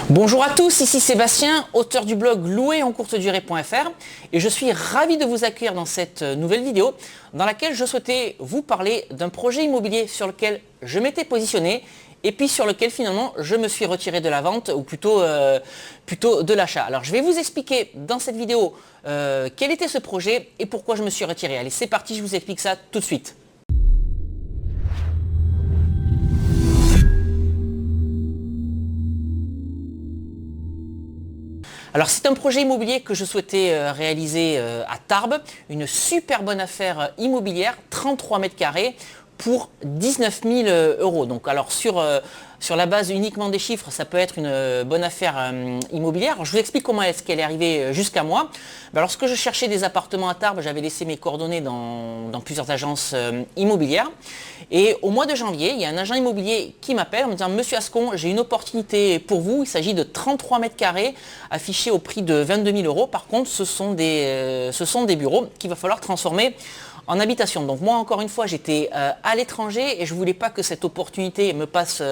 Bonjour à tous, ici Sébastien, auteur du blog louerencourtedurée.fr et je suis ravi de vous accueillir dans cette nouvelle vidéo dans laquelle je souhaitais vous parler d'un projet immobilier sur lequel je m'étais positionné et puis sur lequel finalement je me suis retiré de la vente ou plutôt de l'achat. Alors je vais vous expliquer dans cette vidéo quel était ce projet et pourquoi je me suis retiré. Allez, c'est parti, je vous explique ça tout de suite. Alors c'est un projet immobilier que je souhaitais réaliser à Tarbes, une super bonne affaire immobilière, 33 mètres carrés pour 19 000 euros. Donc alors sur la base uniquement des chiffres, ça peut être une bonne affaire immobilière. Alors, je vous explique comment est-ce qu'elle est arrivée jusqu'à moi. Lorsque je cherchais des appartements à Tarbes, j'avais laissé mes coordonnées dans plusieurs agences immobilières. Et au mois de janvier, il y a un agent immobilier qui m'appelle en me disant « Monsieur Ascon, j'ai une opportunité pour vous. Il s'agit de 33 mètres carrés affichés au prix de 22 000 euros. Par contre, ce sont des bureaux qu'il va falloir transformer en habitation. » Donc moi, encore une fois, j'étais à l'étranger et je ne voulais pas que cette opportunité me passe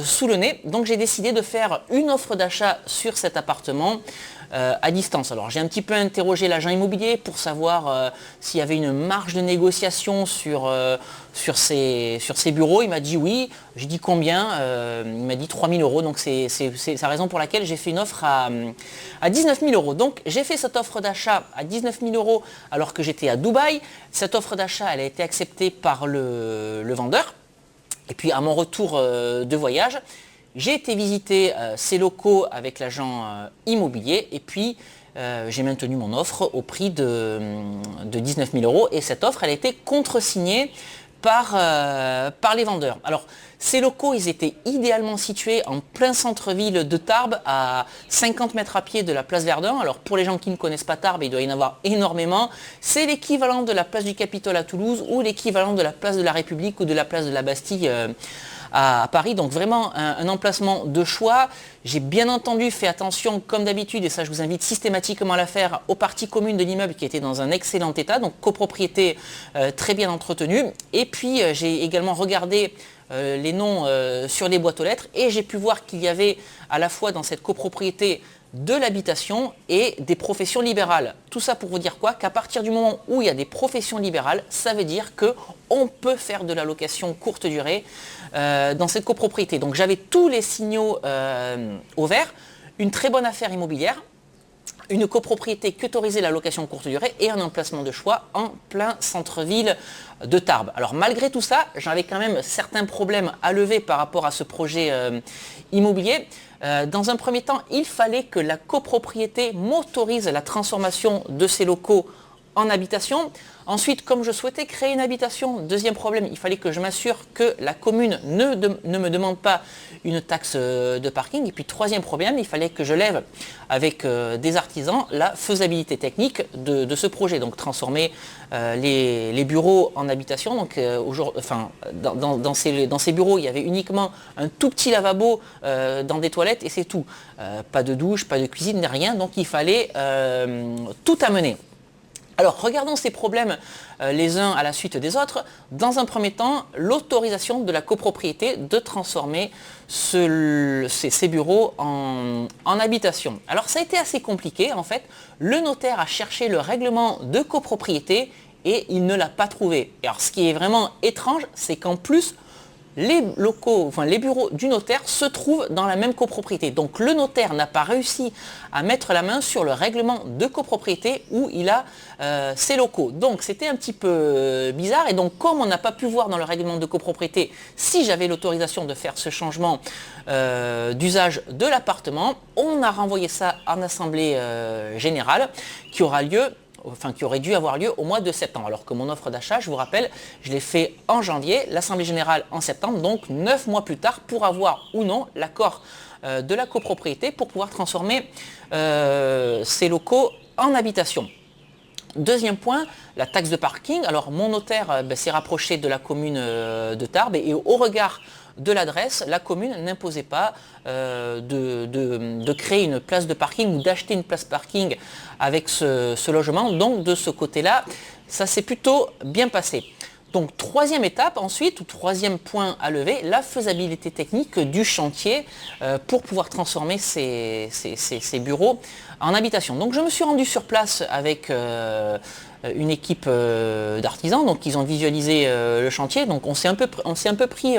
sous le nez. Donc j'ai décidé de faire une offre d'achat sur cet appartement à distance. Alors j'ai un petit peu interrogé l'agent immobilier pour savoir s'il y avait une marge de négociation sur ces bureaux. Il m'a dit oui. J'ai dit combien? Il m'a dit 3 000 euros. Donc c'est la raison pour laquelle j'ai fait une offre à 19 000 euros. Donc j'ai fait cette offre d'achat à 19 000 euros alors que j'étais à Dubaï. Cette offre d'achat, elle a été acceptée par le vendeur. Et puis à mon retour de voyage, j'ai été visiter ces locaux avec l'agent immobilier et puis j'ai maintenu mon offre au prix de 19 000 euros. Et cette offre, elle a été contresignée par les vendeurs. Alors, ces locaux, ils étaient idéalement situés en plein centre-ville de Tarbes, à 50 mètres à pied de la place Verdun. Alors, pour les gens qui ne connaissent pas Tarbes, il doit y en avoir énormément. C'est l'équivalent de la place du Capitole à Toulouse ou l'équivalent de la place de la République ou de la place de la Bastille à Paris. Donc vraiment un emplacement de choix. J'ai bien entendu fait attention, comme d'habitude, et ça je vous invite systématiquement à la faire, aux parties communes de l'immeuble qui était dans un excellent état, donc copropriété très bien entretenue. Et puis j'ai également regardé les noms sur les boîtes aux lettres et j'ai pu voir qu'il y avait à la fois dans cette copropriété de l'habitation et des professions libérales. Tout ça pour vous dire quoi? Qu'à partir du moment où il y a des professions libérales, ça veut dire qu'on peut faire de la location courte durée dans cette copropriété. Donc j'avais tous les signaux au vert, une très bonne affaire immobilière, une copropriété qui autorisait la location courte durée et un emplacement de choix en plein centre-ville de Tarbes. Alors malgré tout ça, j'avais quand même certains problèmes à lever par rapport à ce projet immobilier. Dans un premier temps, il fallait que la copropriété m'autorise la transformation de ces locaux en habitation. Ensuite, comme je souhaitais créer une habitation, deuxième problème, il fallait que je m'assure que la commune ne me demande pas une taxe de parking. Et puis troisième problème, il fallait que je lève avec des artisans la faisabilité technique de ce projet. Donc transformer les bureaux en habitation. Donc dans ces bureaux, il y avait uniquement un tout petit lavabo dans des toilettes et c'est tout. Pas de douche, pas de cuisine, rien. Donc il fallait tout amener. Alors, regardons ces problèmes les uns à la suite des autres. Dans un premier temps, l'autorisation de la copropriété de transformer ces bureaux en habitation. Alors, ça a été assez compliqué en fait. Le notaire a cherché le règlement de copropriété et il ne l'a pas trouvé. Et alors, ce qui est vraiment étrange, c'est qu'en plus, les bureaux du notaire se trouvent dans la même copropriété. Donc le notaire n'a pas réussi à mettre la main sur le règlement de copropriété où il a ses locaux. Donc c'était un petit peu bizarre. Et donc comme on n'a pas pu voir dans le règlement de copropriété si j'avais l'autorisation de faire ce changement d'usage de l'appartement, on a renvoyé ça en assemblée générale qui aurait dû avoir lieu au mois de septembre. Alors que mon offre d'achat, je vous rappelle, je l'ai fait en janvier, l'Assemblée Générale en septembre, donc 9 mois plus tard pour avoir ou non l'accord de la copropriété pour pouvoir transformer ces locaux en habitation. Deuxième point, la taxe de parking. Alors mon notaire s'est rapproché de la commune de Tarbes et au regard de l'adresse, la commune n'imposait pas de créer une place de parking ou d'acheter une place parking avec ce logement. Donc de ce côté-là, ça s'est plutôt bien passé. Donc troisième étape ensuite, ou troisième point à lever, la faisabilité technique du chantier pour pouvoir transformer ces bureaux en habitation. Donc je me suis rendu sur place avec une équipe d'artisans, donc ils ont visualisé le chantier, donc on s'est un peu pris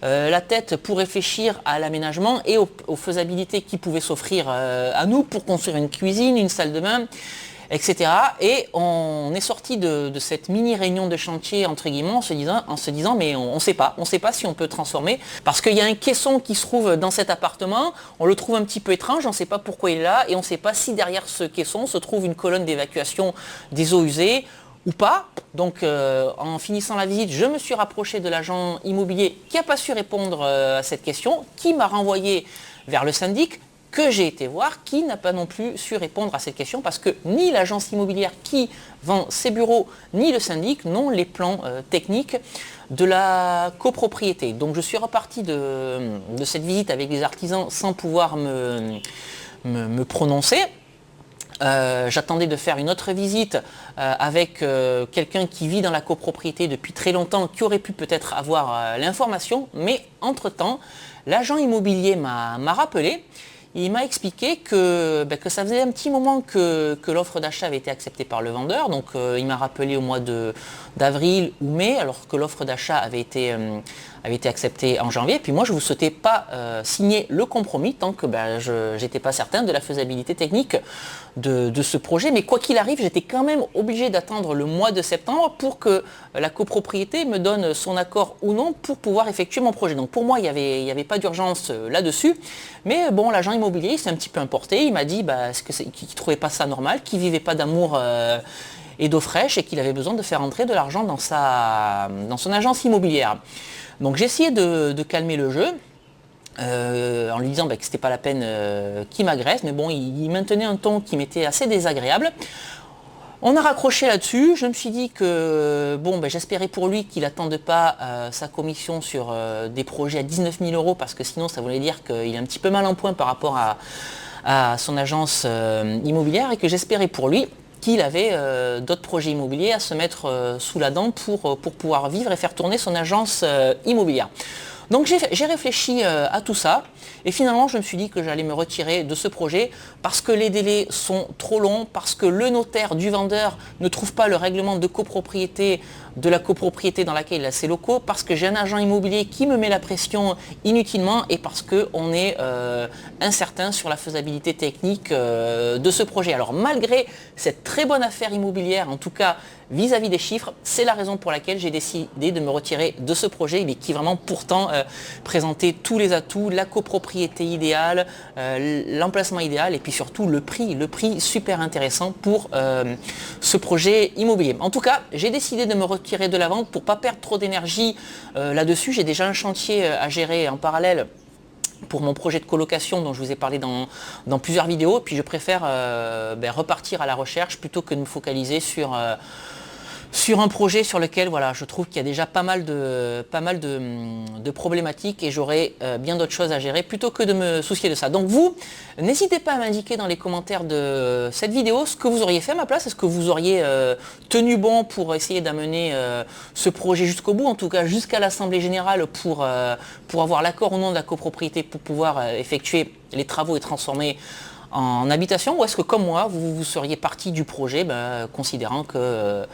la tête pour réfléchir à l'aménagement et aux faisabilités qui pouvaient s'offrir à nous pour construire une cuisine, une salle de bain, etc. Et on est sorti de cette mini réunion de chantier entre guillemets en se disant mais on ne sait pas si on peut transformer parce qu'il y a un caisson qui se trouve dans cet appartement, on le trouve un petit peu étrange, on ne sait pas pourquoi il est là et on ne sait pas si derrière ce caisson se trouve une colonne d'évacuation des eaux usées ou pas. Donc en finissant la visite, je me suis rapproché de l'agent immobilier qui n'a pas su répondre à cette question, qui m'a renvoyé vers le syndic, que j'ai été voir, qui n'a pas non plus su répondre à cette question parce que ni l'agence immobilière qui vend ses bureaux, ni le syndic n'ont les plans techniques de la copropriété. Donc je suis reparti de cette visite avec les artisans sans pouvoir me prononcer. J'attendais de faire une autre visite avec quelqu'un qui vit dans la copropriété depuis très longtemps, qui aurait pu peut-être avoir l'information, mais entre-temps, l'agent immobilier m'a rappelé. Il m'a expliqué que ça faisait un petit moment que l'offre d'achat avait été acceptée par le vendeur. Donc il m'a rappelé au mois d'avril ou mai, alors que l'offre d'achat avait été acceptée en janvier. Puis moi, je ne vous souhaitais pas signer le compromis tant que je n'étais pas certain de la faisabilité technique de ce projet. Mais quoi qu'il arrive, j'étais quand même obligé d'attendre le mois de septembre pour que la copropriété me donne son accord ou non pour pouvoir effectuer mon projet. Donc pour moi, il n'y avait pas d'urgence là-dessus. Mais bon, l'agent immobilier s'est un petit peu importé. Il m'a dit qu'il ne trouvait pas ça normal, qu'il ne vivait pas d'amour et d'eau fraîche et qu'il avait besoin de faire entrer de l'argent dans son agence immobilière. Donc j'ai essayé de calmer le jeu en lui disant que ce n'était pas la peine qu'il m'agresse, mais bon, il maintenait un ton qui m'était assez désagréable. On a raccroché là-dessus, je me suis dit que j'espérais pour lui qu'il n'attende pas sa commission sur des projets à 19 000 € parce que sinon ça voulait dire qu'il est un petit peu mal en point par rapport à son agence immobilière et que j'espérais pour lui qu'il avait d'autres projets immobiliers à se mettre sous la dent pour pouvoir vivre et faire tourner son agence immobilière. Donc j'ai réfléchi à tout ça et finalement je me suis dit que j'allais me retirer de ce projet parce que les délais sont trop longs, parce que le notaire du vendeur ne trouve pas le règlement de copropriété de la copropriété dans laquelle il a ses locaux, parce que j'ai un agent immobilier qui me met la pression inutilement et parce qu'on est incertain sur la faisabilité technique de ce projet. Alors malgré cette très bonne affaire immobilière, en tout cas vis-à-vis des chiffres, c'est la raison pour laquelle j'ai décidé de me retirer de ce projet, mais qui vraiment pourtant présentait tous les atouts, la copropriété idéale, l'emplacement idéal et puis surtout le prix super intéressant pour ce projet immobilier. En tout cas, j'ai décidé de me retirer de la vente pour ne pas perdre trop d'énergie là-dessus. J'ai déjà un chantier à gérer en parallèle pour mon projet de colocation dont je vous ai parlé dans plusieurs vidéos, puis je préfère repartir à la recherche plutôt que de me focaliser sur un projet sur lequel je trouve qu'il y a déjà pas mal de problématiques et j'aurai bien d'autres choses à gérer plutôt que de me soucier de ça. Donc vous, n'hésitez pas à m'indiquer dans les commentaires de cette vidéo ce que vous auriez fait à ma place. Est-ce que vous auriez tenu bon pour essayer d'amener ce projet jusqu'au bout, en tout cas jusqu'à l'Assemblée Générale pour avoir l'accord ou non de la copropriété pour pouvoir effectuer les travaux et transformer en habitation, ou est-ce que comme moi, vous seriez parti du projet considérant que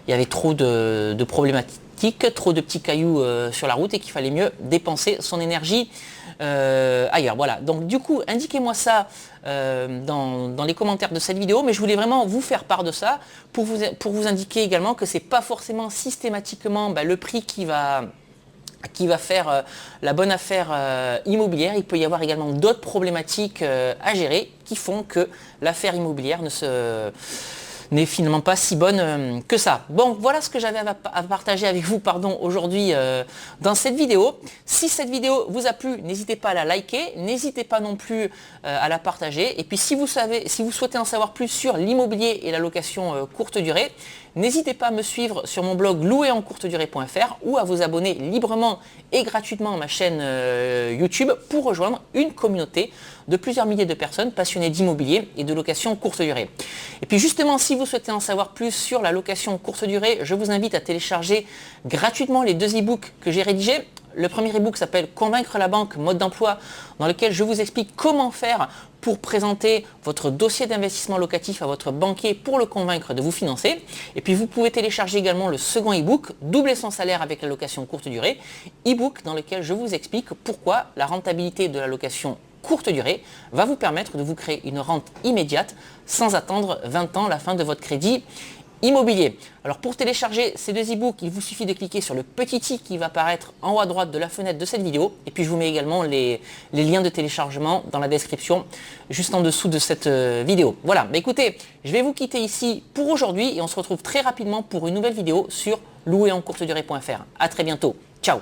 il y avait trop de problématiques, trop de petits cailloux sur la route et qu'il fallait mieux dépenser son énergie ailleurs. Voilà, donc du coup, indiquez-moi ça dans les commentaires de cette vidéo, mais je voulais vraiment vous faire part de ça pour vous indiquer également que c'est pas forcément systématiquement le prix qui va faire la bonne affaire immobilière. Il peut y avoir également d'autres problématiques à gérer qui font que l'affaire immobilière n'est finalement pas si bonne que ça. Bon, voilà ce que j'avais à partager avec vous aujourd'hui dans cette vidéo. Si cette vidéo vous a plu, n'hésitez pas à la liker, n'hésitez pas non plus à la partager. Et puis si vous souhaitez en savoir plus sur l'immobilier et la location courte durée, N'hésitez pas à me suivre sur mon blog louerencourtedurée.fr ou à vous abonner librement et gratuitement à ma chaîne YouTube pour rejoindre une communauté de plusieurs milliers de personnes passionnées d'immobilier et de location courte durée. Et puis justement, si vous souhaitez en savoir plus sur la location courte durée, je vous invite à télécharger gratuitement les 2 e-books que j'ai rédigés. Le premier e-book s'appelle Convaincre la banque, mode d'emploi, dans lequel je vous explique comment faire pour présenter votre dossier d'investissement locatif à votre banquier pour le convaincre de vous financer. Et puis vous pouvez télécharger également le second e-book, Doubler son salaire avec la location courte durée, e-book dans lequel je vous explique pourquoi la rentabilité de la location courte durée va vous permettre de vous créer une rente immédiate sans attendre 20 ans la fin de votre crédit immobilier. Alors pour télécharger ces 2 e-books, il vous suffit de cliquer sur le petit i qui va apparaître en haut à droite de la fenêtre de cette vidéo. Et puis je vous mets également les liens de téléchargement dans la description, juste en dessous de cette vidéo. Voilà, écoutez, je vais vous quitter ici pour aujourd'hui et on se retrouve très rapidement pour une nouvelle vidéo sur louerencourtedurée.fr. À très bientôt. Ciao.